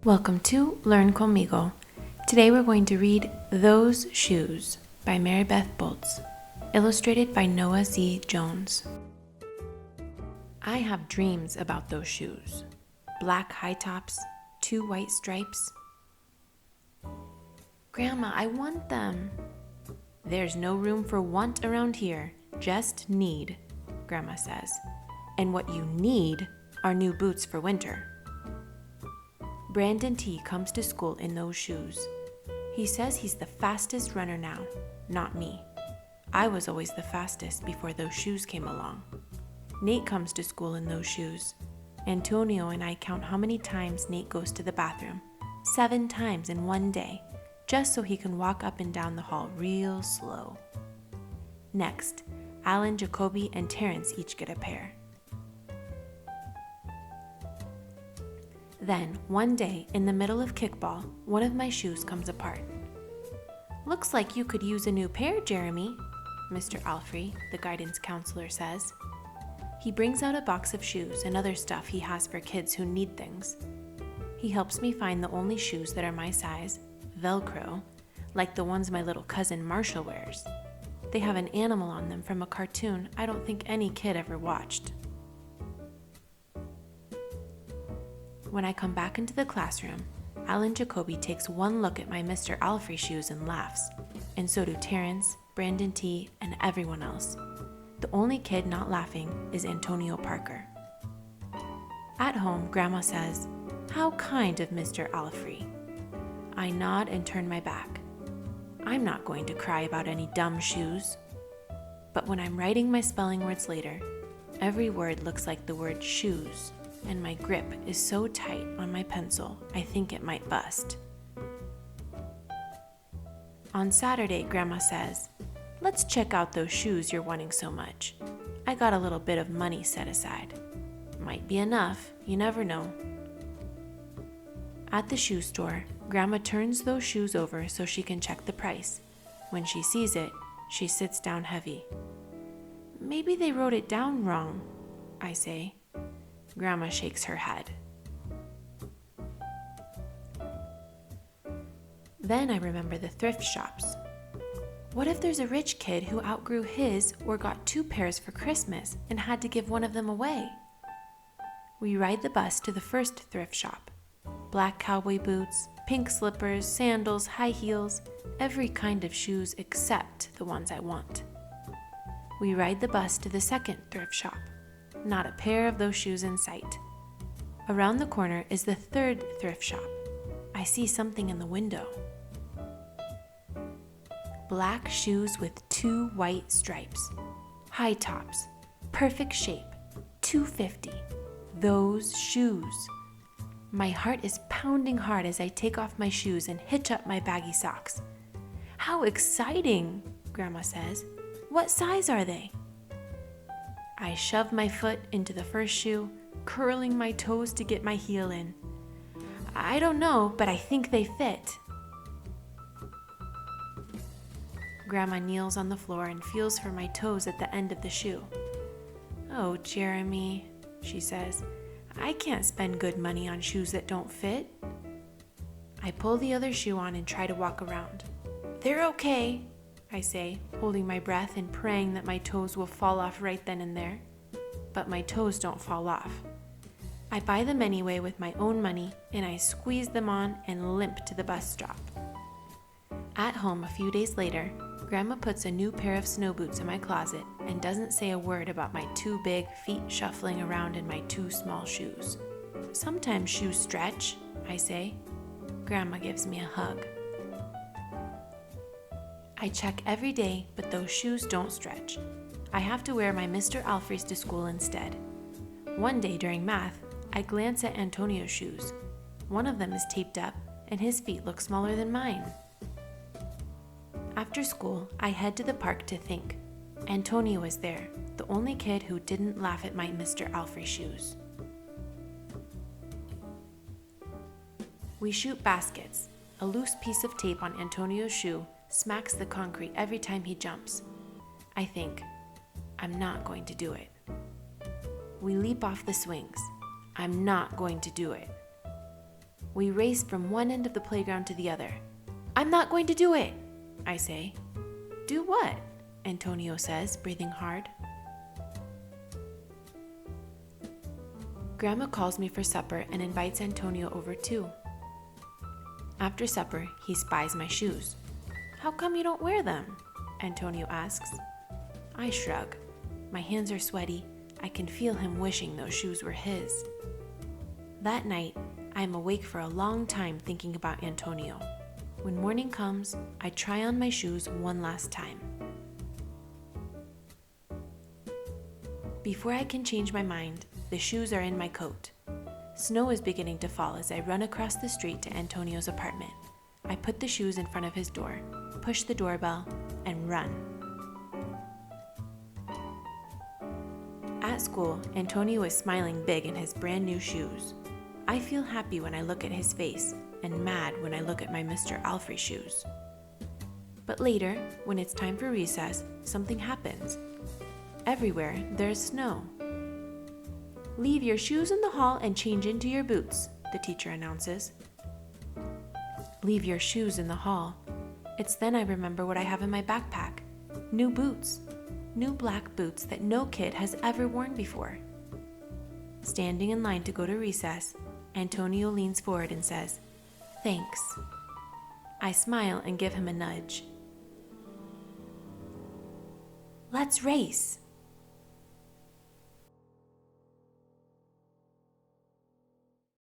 Welcome to Learn Conmigo. Today we're going to read Those Shoes by Maribeth Boelts, illustrated by Noah Z. Jones. I have dreams about those shoes. Black high tops, 2 white stripes. Grandma, I want them. There's no room for want around here, just need, Grandma says. And what you need are new boots for winter. Brandon T. comes to school in those shoes. He says he's the fastest runner now, not me. I was always the fastest before those shoes came along. Nate comes to school in those shoes. Antonio and I count how many times Nate goes to the bathroom. 7 times in one day, just so he can walk up and down the hall real slow. Next, Alan, Jacoby, and Terrence each get a pair. Then, one day, in the middle of kickball, one of my shoes comes apart. Looks like you could use a new pair, Jeremy, Mr. Alfrey, the guidance counselor, says. He brings out a box of shoes and other stuff he has for kids who need things. He helps me find the only shoes that are my size, Velcro, like the ones my little cousin Marshall wears. They have an animal on them from a cartoon I don't think any kid ever watched. When I come back into the classroom, Alan Jacoby takes one look at my Mr. Alfrey shoes and laughs, and so do Terrence, Brandon T., and everyone else. The only kid not laughing is Antonio Parker. At home, Grandma says, "How kind of Mr. Alfrey." I nod and turn my back. I'm not going to cry about any dumb shoes. But when I'm writing my spelling words later, every word looks like the word shoes, and my grip is so tight on my pencil, I think it might bust. On Saturday, Grandma says, "Let's check out those shoes you're wanting so much. I got a little bit of money set aside. Might be enough, you never know." At the shoe store, Grandma turns those shoes over so she can check the price. When she sees it, she sits down heavy. "Maybe they wrote it down wrong," I say. Grandma shakes her head. Then I remember the thrift shops. What if there's a rich kid who outgrew his or got 2 pairs for Christmas and had to give one of them away? We ride the bus to the first thrift shop. Black cowboy boots, pink slippers, sandals, high heels, every kind of shoes except the ones I want. We ride the bus to the second thrift shop. Not a pair of those shoes in sight. Around the corner is the third thrift shop. I see something in the window. Black shoes with 2 white stripes. High tops. Perfect shape. $2.50. Those shoes. My heart is pounding hard as I take off my shoes and hitch up my baggy socks. "How exciting," Grandma says. "What size are they?" I shove my foot into the first shoe, curling my toes to get my heel in. "I don't know, but I think they fit." Grandma kneels on the floor and feels for my toes at the end of the shoe. "Oh, Jeremy," she says, "I can't spend good money on shoes that don't fit." I pull the other shoe on and try to walk around. "They're okay," I say, holding my breath and praying that my toes will fall off right then and there. But my toes don't fall off. I buy them anyway with my own money, and I squeeze them on and limp to the bus stop. At home a few days later, Grandma puts a new pair of snow boots in my closet and doesn't say a word about my 2 big feet shuffling around in my 2 small shoes. "Sometimes shoes stretch," I say. Grandma gives me a hug. I check every day, but those shoes don't stretch. I have to wear my Mr. Alfrey's to school instead. One day during math, I glance at Antonio's shoes. One of them is taped up, and his feet look smaller than mine. After school, I head to the park to think. Antonio is there, the only kid who didn't laugh at my Mr. Alfrey shoes. We shoot baskets. A loose piece of tape on Antonio's shoe smacks the concrete every time he jumps. I think, I'm not going to do it. We leap off the swings. I'm not going to do it. We race from one end of the playground to the other. "I'm not going to do it," I say. "Do what?" Antonio says, breathing hard. Grandma calls me for supper and invites Antonio over too. After supper, he spies my shoes. "How come you don't wear them?" Antonio asks. I shrug. My hands are sweaty. I can feel him wishing those shoes were his. That night, I am awake for a long time thinking about Antonio. When morning comes, I try on my shoes one last time. Before I can change my mind, the shoes are in my coat. Snow is beginning to fall as I run across the street to Antonio's apartment. I put the shoes in front of his door, push the doorbell, and run. At school, Antonio is smiling big in his brand new shoes. I feel happy when I look at his face and mad when I look at my Mr. Alfrey shoes. But later, when it's time for recess, something happens. Everywhere, there's snow. "Leave your shoes in the hall and change into your boots," the teacher announces. Leave your shoes in the hall. It's then I remember what I have in my backpack. New boots. New black boots that no kid has ever worn before. Standing in line to go to recess, Antonio leans forward and says, "Thanks." I smile and give him a nudge. "Let's race."